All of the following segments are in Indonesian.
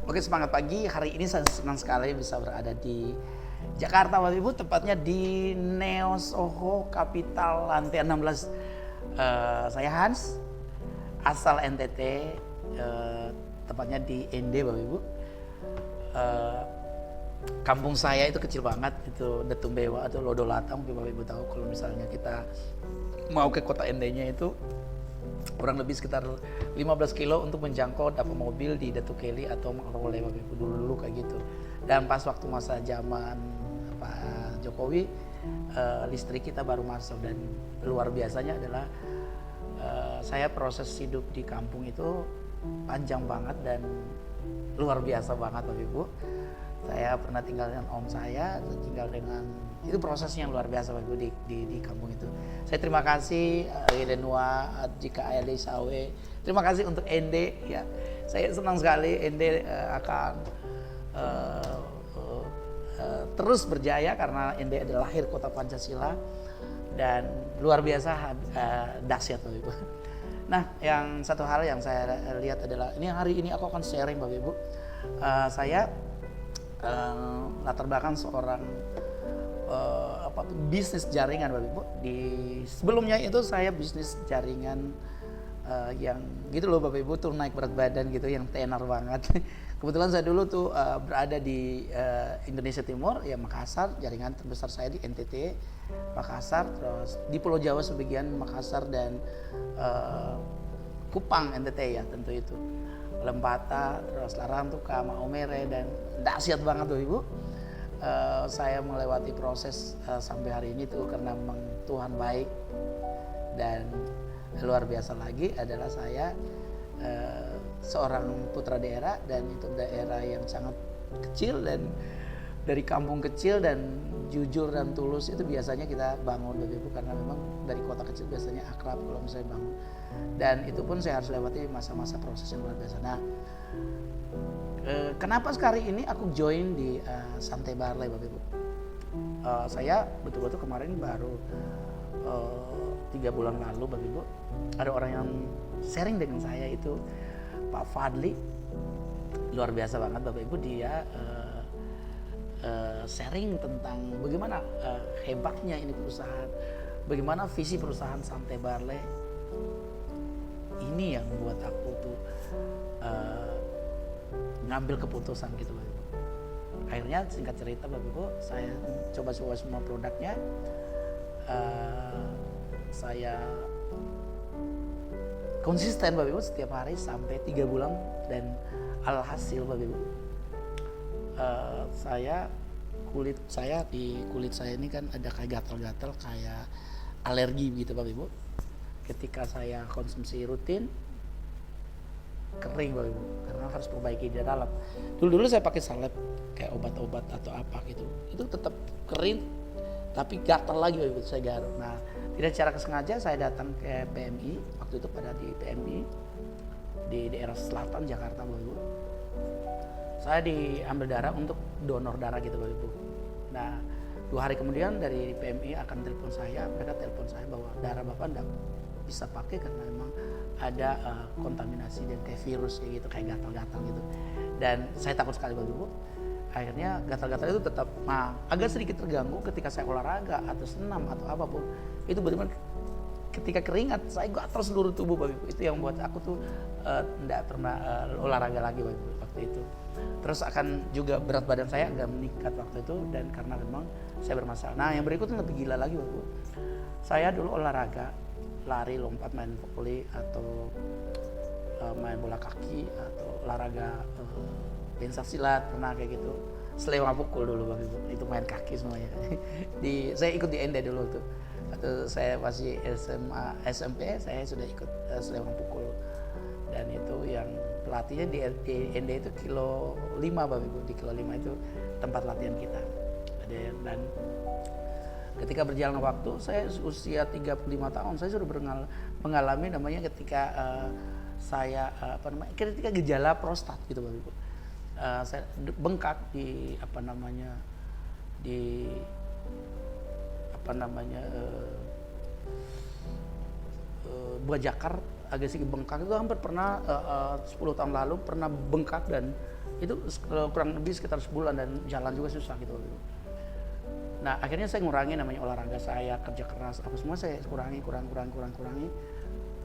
Oke, semangat pagi. Hari ini saya senang sekali bisa berada di Jakarta, Bapak Ibu, tepatnya di Neo Soho Capital lantai 16. Saya Hans, asal NTT, tepatnya di ND, Bapak Ibu. Eh, Kampung saya itu kecil banget, itu Datumbewa atau Lodolatang, Bapak Ibu tahu. Kalau misalnya kita mau ke kota ND-nya itu kurang lebih sekitar 15 kilo untuk menjangkau dapat mobil di Datu Keli atau Makrole, Bapak Ibu, dulu kayak gitu. Dan pas waktu masa zaman Pak Jokowi, listrik kita baru masuk, dan luar biasanya adalah saya proses hidup di kampung itu panjang banget dan luar biasa banget, Bapak Ibu. Saya pernah tinggal dengan om saya, tinggal dengan itu prosesnya yang luar biasa, Bapak Ibu, di kampung itu. Saya terima kasih Denua, jika Ayali Sawe. Terima kasih untuk ND ya. Saya senang sekali ND akan terus berjaya karena ND adalah lahir kota Pancasila dan luar biasa dahsyat, Bapak Ibu. Nah, yang satu hal yang saya lihat adalah ini hari ini aku akan sharing, Bapak Ibu. Saya latar belakang seorang bisnis jaringan, Bapak Ibu. Sebelumnya itu saya bisnis jaringan yang gitu loh, Bapak Ibu, tuh naik berat badan gitu, yang tenar banget. Kebetulan saya dulu tuh berada di Indonesia Timur, ya Makassar, jaringan terbesar saya di NTT Makassar, terus di Pulau Jawa sebagian Makassar dan Kupang NTT ya tentu itu. Lembata, terus Larantuka, Maumere, dan dahsyat banget tuh Ibu. Saya melewati proses sampai hari ini tuh karena memang Tuhan baik, dan luar biasa lagi adalah saya seorang putra daerah, dan itu daerah yang sangat kecil, dan dari kampung kecil dan jujur dan tulus itu biasanya kita bangun, Bapak Ibu, karena memang dari kota kecil biasanya akrab kalau misalnya bangun, dan itu pun saya harus lewati masa-masa proses yang luar biasa. Nah, kenapa sekali ini aku join di Santai Barley, Bapak Ibu? Saya betul-betul kemarin baru 3 bulan lalu, Bapak Ibu, ada orang yang sharing dengan saya, itu Pak Fadli, luar biasa banget, Bapak Ibu. Dia sharing tentang bagaimana hebatnya ini perusahaan, bagaimana visi perusahaan Santai Barley. Ini yang membuat aku tuh ngambil keputusan gitu, Bapak Ibu. Akhirnya singkat cerita, Bapak Ibu, saya coba-coba semua produknya. Saya konsisten, Bapak Ibu, setiap hari sampai 3 bulan, dan alhasil, Bapak Ibu, kulit saya ini kan ada kayak gatal-gatal, kayak alergi gitu, Bapak Ibu. Ketika saya konsumsi rutin, kering, Bapak Ibu, karena harus perbaiki di dalam. Dulu saya pakai salep kayak obat-obat atau apa gitu, itu tetap kering, tapi gatal lagi, Bapak Ibu, saya garuk. Nah, tidak secara kesengaja saya datang ke PMI, waktu itu pada di PMI di daerah selatan Jakarta, Bapak Ibu. Saya diambil darah untuk donor darah gitu, Bapak Ibu. Nah, 2 hari kemudian dari PMI akan telepon saya, mereka telepon saya bahwa darah Bapak enggak bisa pakai karena memang ada kontaminasi dan kayak virus kayak gitu, kayak gatal-gatal gitu. Dan saya takut sekali, Bapak Ibu. Akhirnya gatal-gatal itu tetap agak sedikit terganggu ketika saya olahraga atau senam atau apapun. Itu benar-benar ketika keringat saya gatal seluruh tubuh, Bapak Ibu. Itu yang membuat aku tuh enggak pernah olahraga lagi, Bapak Ibu, waktu itu. Terus akan juga berat badan saya agak meningkat waktu itu, dan karena memang saya bermasalah. Nah, yang berikutnya lebih gila lagi, Bapak Ibu. Saya dulu olahraga, lari, lompat, main voli atau main bola kaki atau olahraga pencak silat, pernah kayak gitu. Selewang pukul dulu, Bapak Ibu, itu main kaki semuanya. Saya ikut di ND dulu tuh. Atau saya masih SMA, SMP saya sudah ikut selewang pukul, dan itu yang pelatihnya di ND itu kilo 5, Bapak Ibu. Di kilo 5 itu tempat latihan kita. Dan ketika berjalan waktu, saya usia 35 tahun, saya sudah mengalami namanya ketika ketika gejala prostat gitu, Bapak Ibu. Saya bengkak di buah jakar, agak sedikit bengkak. Itu hampir pernah 10 tahun lalu pernah bengkak, dan Itu kurang lebih sekitar sebulan dan jalan juga susah gitu. Nah akhirnya saya ngurangi namanya olahraga saya, kerja keras, apa semua saya kurangi.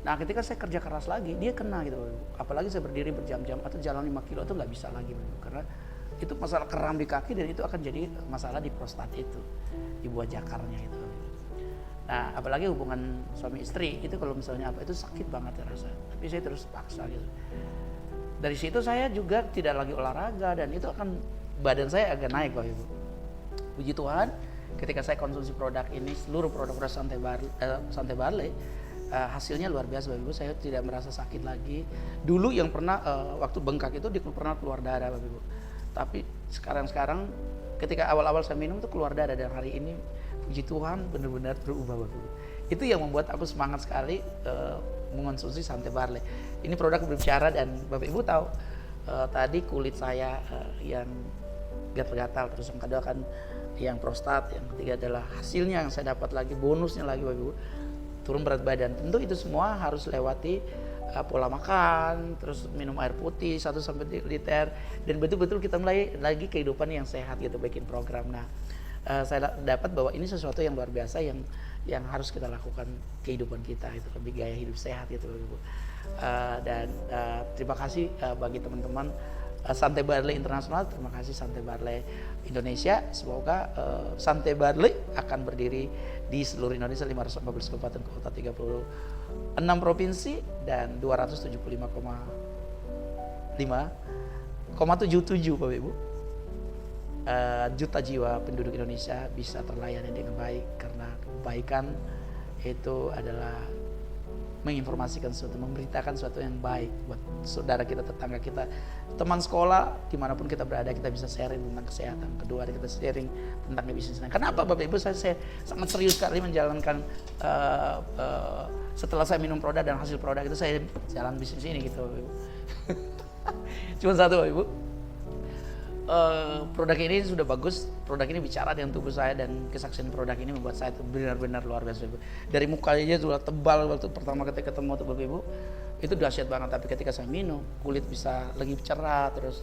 Nah ketika saya kerja keras lagi, dia kena gitu. Apalagi saya berdiri berjam-jam atau jalan 5 kilo itu nggak bisa lagi, karena itu masalah kram di kaki dan itu akan jadi masalah di prostat itu, di buah jakarnya itu. Nah apalagi hubungan suami istri itu kalau misalnya apa itu sakit banget ya rasa. Tapi saya terus paksa gitu. Dari situ saya juga tidak lagi olahraga dan itu akan badan saya agak naik Bapak Ibu. Puji Tuhan, ketika saya konsumsi produk ini, seluruh produk Santai Barley, hasilnya luar biasa Bapak Ibu. Saya tidak merasa sakit lagi. Dulu yang pernah waktu bengkak itu pernah keluar darah Bapak Ibu. Tapi sekarang ketika awal-awal saya minum tuh keluar darah, dan hari ini puji Tuhan benar-benar berubah Bapak Ibu. Itu yang membuat aku semangat sekali mengonsumsi Santai Barley. Ini produk berbicara dan Bapak Ibu tahu tadi kulit saya yang gatal-gatal, terus yang kedua kan yang prostat, yang ketiga adalah hasilnya yang saya dapat lagi, bonusnya lagi Bapak Ibu, turun berat badan. Tentu itu semua harus lewati pola makan, terus minum air putih 1-2 liter, dan betul-betul kita mulai lagi kehidupan yang sehat gitu, bikin program. Nah saya dapat bahwa ini sesuatu yang luar biasa yang harus kita lakukan kehidupan kita, itu lebih gaya hidup sehat gitu Bapak Ibu. Dan terima kasih bagi teman-teman Santai Barley Internasional, terima kasih Santai Barley Indonesia. Semoga Santai Barley akan berdiri di seluruh Indonesia, 514 kabupaten kota, 36 provinsi dan 275,77 Bapak Ibu juta jiwa penduduk Indonesia bisa terlayani dengan baik, karena kebaikan itu adalah menginformasikan sesuatu, memberitakan sesuatu yang baik buat saudara kita, tetangga kita, teman sekolah, dimanapun kita berada, kita bisa sharing tentang kesehatan. Kedua, kita sharing tentang bisnis. Kenapa Bapak Ibu saya sangat serius sekali menjalankan setelah saya minum produk dan hasil produk itu saya jalan bisnis ini gitu Bapak Ibu. Cuma satu Bapak Ibu, produk ini sudah bagus, produk ini bicara dengan tubuh saya, dan kesaksian produk ini membuat saya itu benar-benar luar biasa Ibu. Dari mukanya sudah tebal waktu pertama ketika ketemu tuh Bapak Ibu, itu dahsyat banget. Tapi ketika saya minum, kulit bisa lagi cerah, terus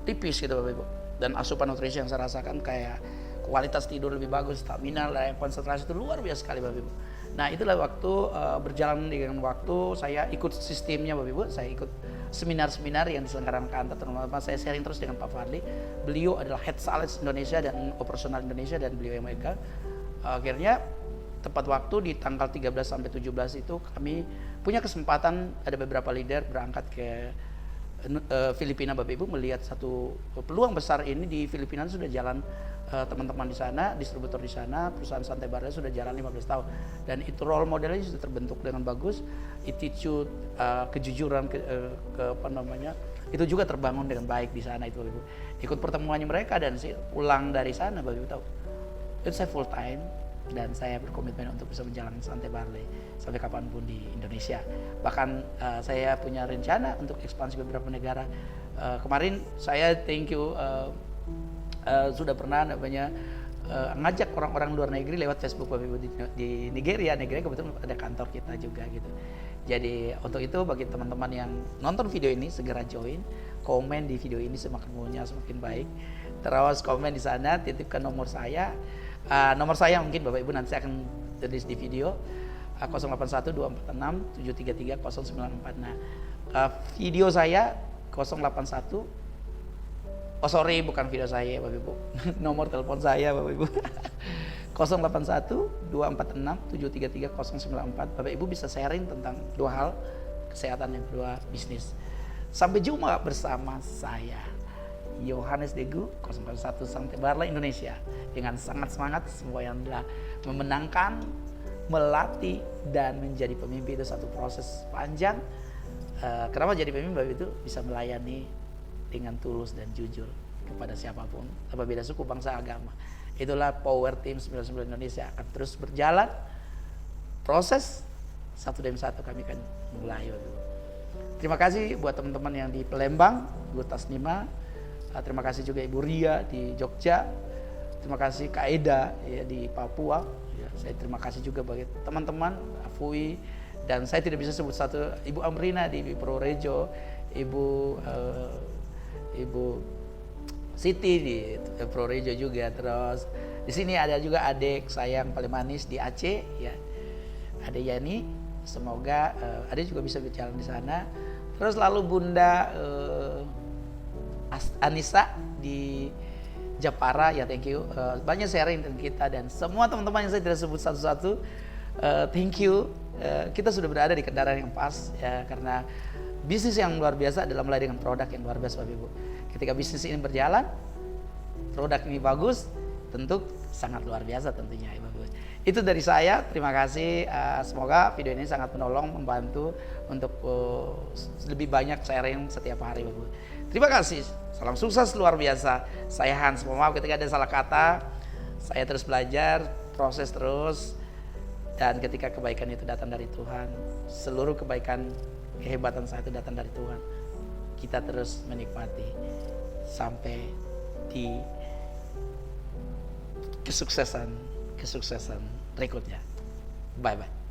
tipis gitu Bapak Ibu. Dan asupan nutrisi yang saya rasakan kayak kualitas tidur lebih bagus, stamina, dan konsentrasi itu luar biasa sekali Bapak Ibu. Nah itulah waktu berjalan dengan waktu, saya ikut sistemnya Bapak Ibu, saya ikut seminar-seminar yang diselenggarakan kantor, terutama saya sharing terus dengan Pak Fadli. Beliau adalah Head Sales Indonesia dan Operasional Indonesia, dan beliau yang megang. Akhirnya tepat waktu di tanggal 13 sampai 17 itu kami punya kesempatan, ada beberapa leader berangkat ke Filipina Bapak Ibu, melihat satu peluang besar ini. Di Filipina sudah jalan teman-teman di sana, distributor di sana, perusahaan Santai Barley sudah jalan 15 tahun, dan itu role modelnya sudah terbentuk dengan bagus. Attitude, kejujuran, itu juga terbangun dengan baik di sana itu Ibu. Ikut pertemuannya mereka dan pulang dari sana Bapak Ibu tahu, itu saya full time dan saya berkomitmen untuk bisa menjalankan Santai Barley sampai kapanpun di Indonesia. Bahkan saya punya rencana untuk ekspansi beberapa negara. Kemarin saya thank you sudah pernah ngajak orang-orang luar negeri lewat Facebook Bapak Ibu di Nigeria kebetulan ada kantor kita juga gitu. Jadi untuk itu bagi teman-teman yang nonton video ini segera join, komen di video ini, semakin mulia semakin baik. Terus komen di sana, titipkan nomor saya. Nomor saya mungkin Bapak Ibu nanti akan tulis di video 081246733094. Nah, video saya 081. Oh sorry, bukan video saya Bapak Ibu. Nomor telepon saya Bapak Ibu. 081246733094. Bapak Ibu bisa sharing tentang dua hal, kesehatan, yang kedua bisnis. Sampai jumpa bersama saya Yohanes Degu, 001 Santai Barley Indonesia, dengan sangat semangat. Semua yang telah memenangkan, melatih, dan menjadi pemimpin itu satu proses panjang. Kenapa jadi pemimpin Bapak itu bisa melayani dengan tulus dan jujur kepada siapapun, tanpa beda suku, bangsa, agama. Itulah Power Team 99 Indonesia akan terus berjalan. Proses satu demi satu kami akan mulai. Terima kasih buat teman-teman yang di Palembang, Ibu Tasnima. Terima kasih juga Ibu Ria di Jogja. Terima kasih Kak Eda ya, di Papua. Ya, saya terima kasih juga bagi teman-teman Afui, dan saya tidak bisa sebut satu, Ibu Amrina di Purworejo, Ibu Ibu Siti di Prorejo juga. Terus di sini ada juga adik saya yang paling manis di Aceh ya, Adik Yani. Semoga adik juga bisa berjalan di sana. Terus lalu Bunda Anissa di Japara ya, thank you. Banyak sharing dengan kita dan semua teman-teman yang saya tidak sebut satu-satu, thank you. Kita sudah berada di kendaraan yang pas ya, karena bisnis yang luar biasa adalah mulai dengan produk yang luar biasa Bapak Ibu. Ketika bisnis ini berjalan, produk ini bagus, tentu sangat luar biasa tentunya Ibu. Itu dari saya, terima kasih. Semoga video ini sangat menolong, membantu untuk lebih banyak sharing setiap hari Ibu. Terima kasih, salam sukses luar biasa. Saya Hans, mohon maaf ketika ada salah kata. Saya terus belajar, proses terus. Dan ketika kebaikan itu datang dari Tuhan, seluruh kebaikan, kehebatan saya itu datang dari Tuhan. Kita terus menikmati sampai di kesuksesan berikutnya. Bye bye.